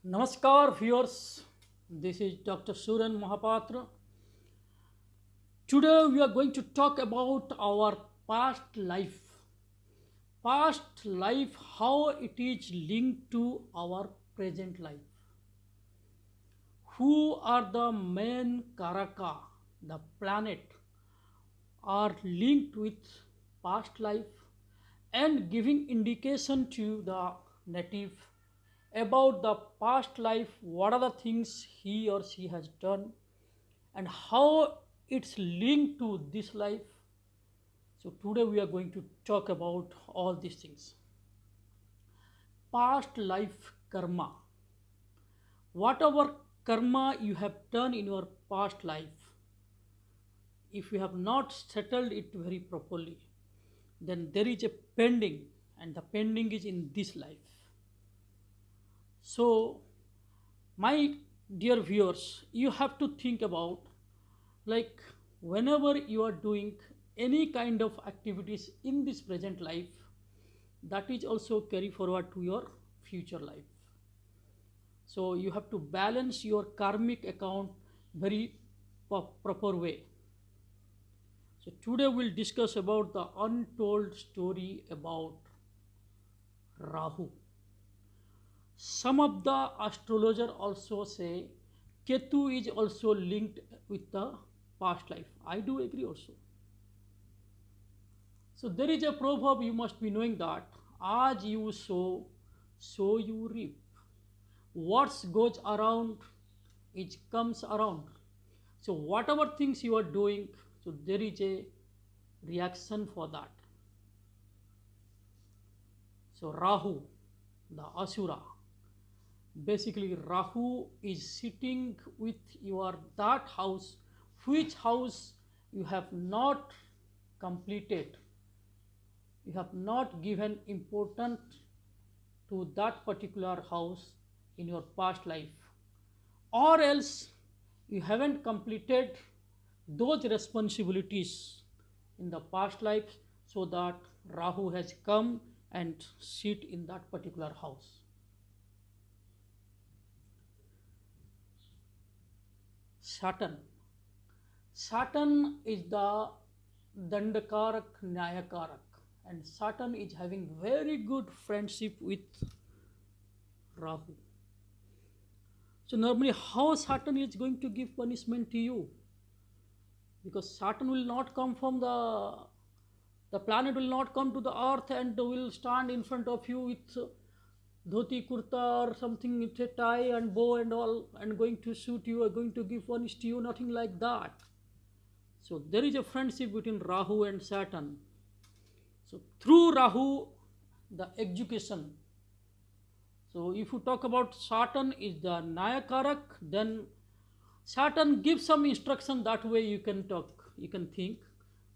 Namaskar viewers, this is Dr. Suran Mahapatra. Today we are going to talk about our past life. Past life, how it is linked to our present life. Who are the main Karaka, the planet, are linked with past life and giving indication to the native about the past life, what are the things he or she has done and how it's linked to this life. So today we are going to talk about all these things. Past life karma. Whatever karma you have done in your past life, if you have not settled it very properly, then there is a pending, and the pending is in this life. So, my dear viewers, you have to think about, like, whenever you are doing any kind of activities in this present life, that is also carry forward to your future life. So you have to balance your karmic account very proper way. So today we'll discuss about the untold story about Rahu. Some of the astrologer also say Ketu is also linked with the past life. I do agree also. So there is a proverb you must be knowing that as you sow, so you reap. What goes around, it comes around. So whatever things you are doing, so there is a reaction for that. So Rahu, the Asura, basically Rahu is sitting with your that house, which house you have not completed, you have not given importance to that particular house in your past life, or else you haven't completed those responsibilities in the past life, so that Rahu has come and sit in that particular house. Saturn. Saturn is the Dandakarak Nyayakarak, and Saturn is having very good friendship with Rahu. So normally how Saturn is going to give punishment to you? Because Saturn will not come from the planet will not come to the earth and will stand in front of you with dhoti kurta or something with a tie and bow and all and going to shoot you or going to give punish to you, nothing like that. So there is a friendship between Rahu and Saturn. So through Rahu, the education. So if you talk about Saturn is the Nayakarak, then Saturn gives some instruction, that way you can talk, you can think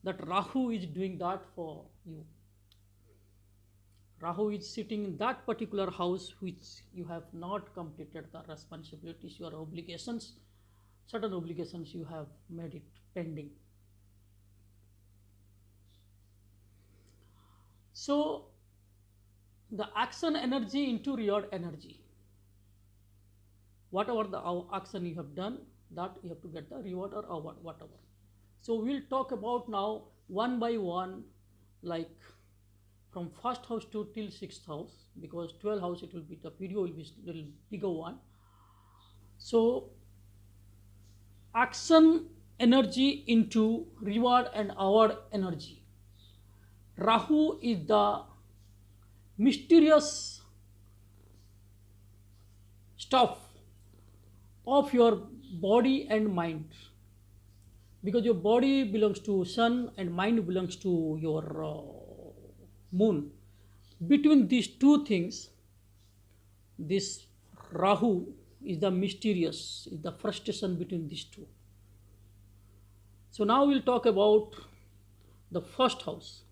that Rahu is doing that for you. Rahu is sitting in that particular house which you have not completed the responsibilities, your obligations, certain obligations you have made it pending. So the action energy into reward energy. Whatever the action you have done, that you have to get the reward or award, whatever. So we'll talk about now one by one, like from first house to till sixth house, because 12 house it will be, the video will be little bigger one. So action energy into reward and award energy. Rahu is the mysterious stuff of your body and mind, because your body belongs to sun and mind belongs to your moon. Between these two things, this Rahu is the mysterious, is the frustration between these two. So now we'll talk about the first house.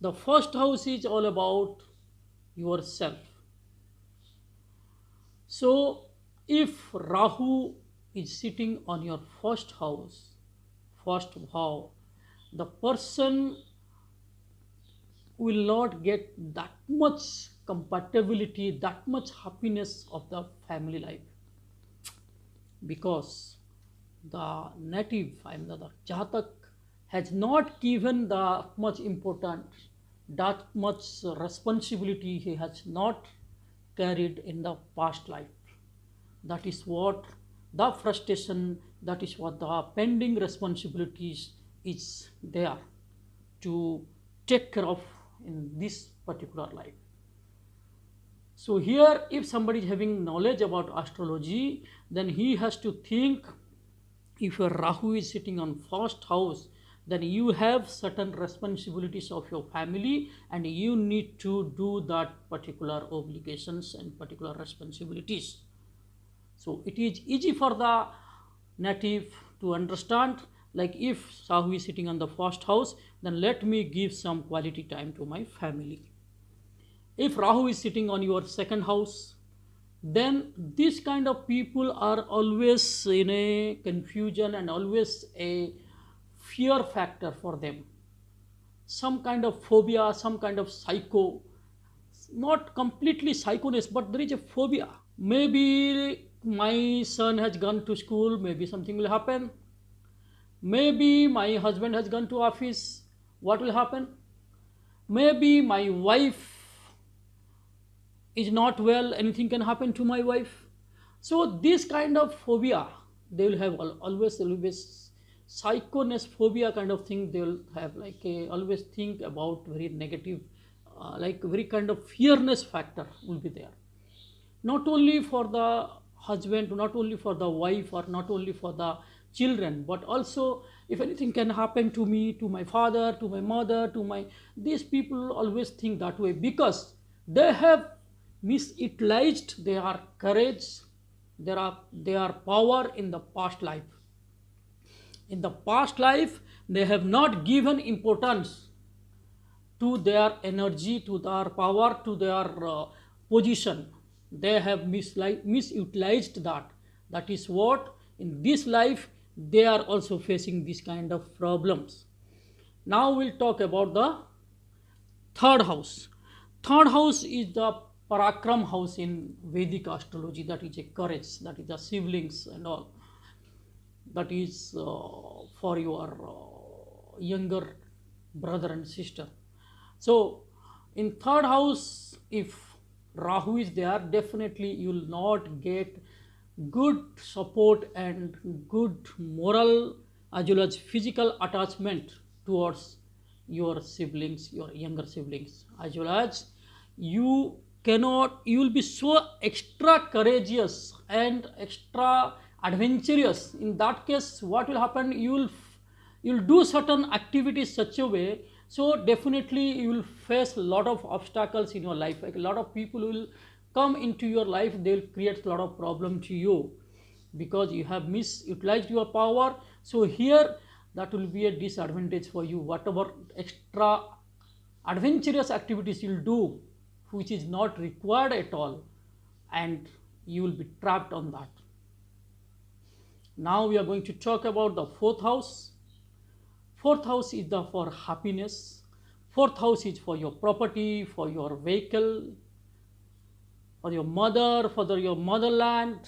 The first house is all about yourself. So if Rahu is sitting on your first house, first bhav, the person will not get that much compatibility, that much happiness of the family life, because the native, I mean the Jatak, has not given that much importance, that much responsibility he has not carried in the past life. That is what the frustration, that is what the pending responsibilities is there to take care of in this particular life. So here, if somebody is having knowledge about astrology, then he has to think, if your Rahu is sitting on first house, then you have certain responsibilities of your family and you need to do that particular obligations and particular responsibilities. So it is easy for the native to understand, like if Rahu is sitting on the first house, then let me give some quality time to my family. If Rahu is sitting on your second house, then this kind of people are always in a confusion and always a fear factor for them. Some kind of phobia, some kind of psycho, not completely psychoness, but there is a phobia. Maybe my son has gone to school, maybe something will happen. Maybe my husband has gone to office, what will happen? Maybe my wife is not well, anything can happen to my wife. So this kind of phobia, they will have always psychoness, phobia kind of thing. They will have like always think about very negative, like very kind of fearness factor will be there. Not only for the husband, not only for the wife, or not only for the children, but also if anything can happen to me, to my father, to my mother, to my, these people always think that way, because they have misutilized their courage, their power in the past life. In the past life, they have not given importance to their energy, to their power, to their position. They have misutilized that. That is what in this life they are also facing this kind of problems. Now we'll talk about the third house. Third house is the Parakram house in Vedic astrology. That is a courage, that is the siblings and all. That is for your younger brother and sister. So in third house, if Rahu is there, definitely you will not get good support and good moral as well as physical attachment towards your siblings, your younger siblings, as well as you will be so extra courageous and extra adventurous. In that case, what will happen, you will do certain activities such a way, so definitely you will face a lot of obstacles in your life. Like a lot of people will come into your life, they will create a lot of problem to you because you have misutilized your power. So here that will be a disadvantage for you. Whatever extra adventurous activities you will do, which is not required at all, and you will be trapped on that. Now we are going to talk about the fourth house. Fourth house is for happiness. Fourth house is for your property, for your vehicle, for your mother, for your motherland,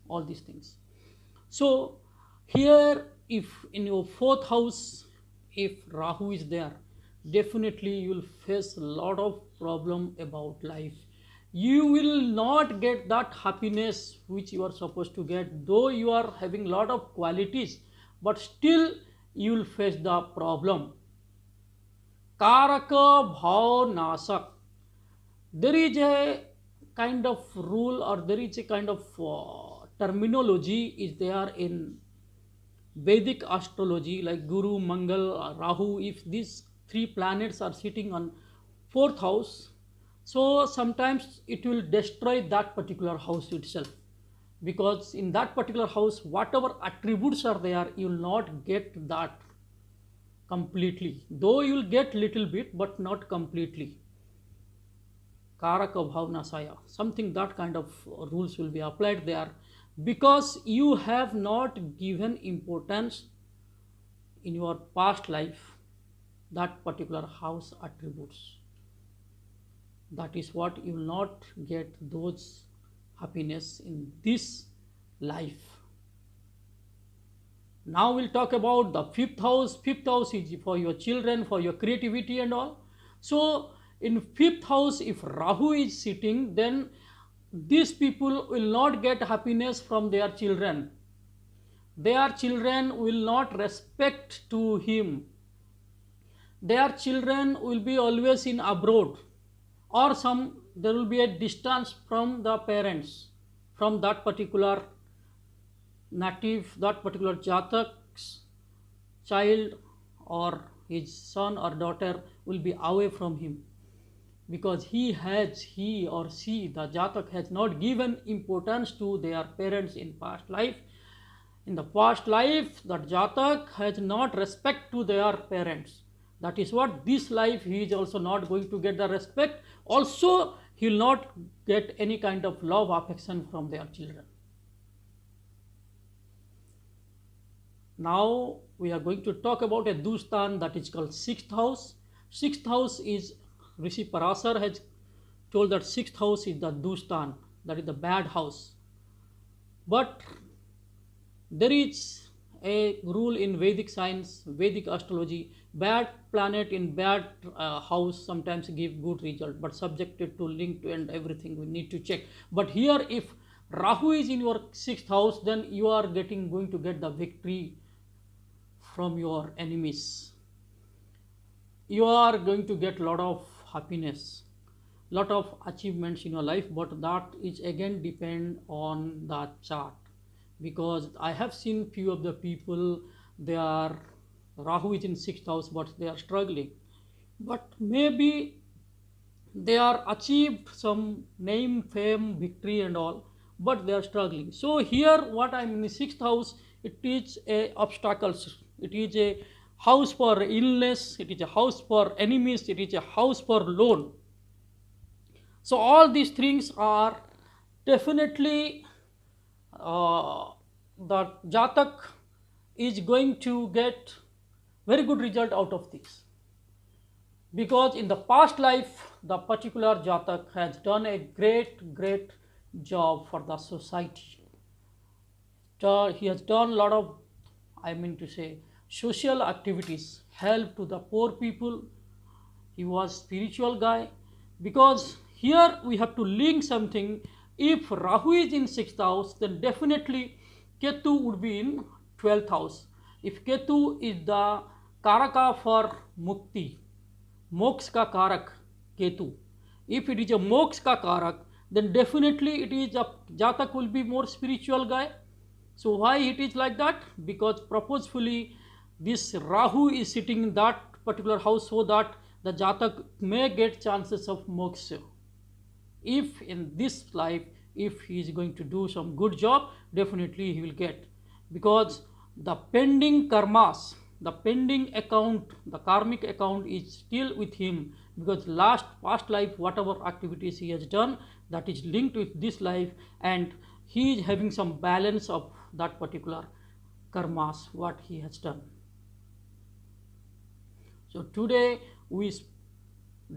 all these things. So here, if in your fourth house, if Rahu is there, definitely you will face a lot of problem about life. You will not get that happiness which you are supposed to get, though you are having a lot of qualities, but still you will face the problem. Karaka Bhav Nasak. There is a kind of rule, or there is a kind of terminology is there in Vedic astrology, like Guru, Mangal, Rahu. If these three planets are sitting on fourth house, so sometimes it will destroy that particular house itself, because in that particular house, whatever attributes are there, you will not get that completely, though you will get little bit but not completely. Karaka Bhavnasaya, something that kind of rules will be applied there, because you have not given importance in your past life that particular house attributes. That is what you will not get those happiness in this life. Now we'll talk about the fifth house. Fifth house is for your children, for your creativity and all. So in fifth house, if Rahu is sitting, then these people will not get happiness from their children. Their children will not respect to him. Their children will be always in abroad, or some there will be a distance from the parents, from that particular native, that particular jatak's child or his son or daughter will be away from him, because he or she, the jatak, has not given importance to their parents in past life. In the past life, that jatak has not respect to their parents. That is what this life he is also not going to get the respect. Also, he will not get any kind of love, affection from their children. Now we are going to talk about a Dustan that is called sixth house. Sixth house is, Rishi Parasar has told that sixth house is the Dustan, that is the bad house. But there is a rule in Vedic science, Vedic astrology, bad planet in bad house sometimes give good result, but subjected to link to and everything we need to check. But here if Rahu is in your sixth house, then you are going to get the victory from your enemies. You are going to get lot of happiness, lot of achievements in your life, but that is again depend on the chart, because I have seen few of the people, they are Rahu is in sixth house, but they are struggling. But maybe they are achieved some name, fame, victory and all, but they are struggling. So here what I am in the sixth house, it is a obstacles, it is a house for illness, it is a house for enemies, it is a house for loan. So all these things are definitely the jatak is going to get very good result out of this, because in the past life the particular jatak has done a great job for the society. He has done a lot of, I mean to say, social activities, help to the poor people. He was spiritual guy, because here we have to link something. If Rahu is in sixth house, then definitely Ketu would be in 12th house. If Ketu is the Karaka for Mukti, Moksha ka Karak, Ketu. If it is a Moksha ka Karak, then definitely it is a Jatak will be more spiritual guy. So why it is like that? Because purposefully this Rahu is sitting in that particular house, so that the Jatak may get chances of moksha. If in this life, if he is going to do some good job, definitely he will get, because the pending karmas, the pending account, the karmic account is still with him, because past life whatever activities he has done, that is linked with this life, and he is having some balance of that particular karmas what he has done. So today we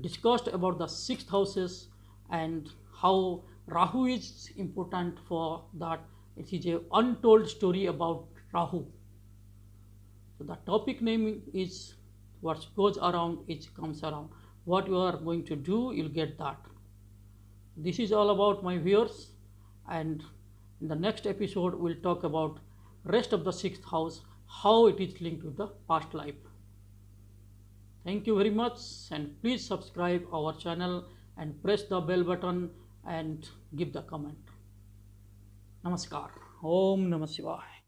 discussed about the sixth houses and how Rahu is important for that. It is a untold story about Rahu. So the topic name is what goes around, it comes around. What you are going to do, you'll get that. This is all about my viewers, and in the next episode we'll talk about rest of the sixth house, how it is linked to the past life. Thank you very much, and please subscribe our channel and press the bell button and give the comment. Namaskar. Om Namah Shivaya.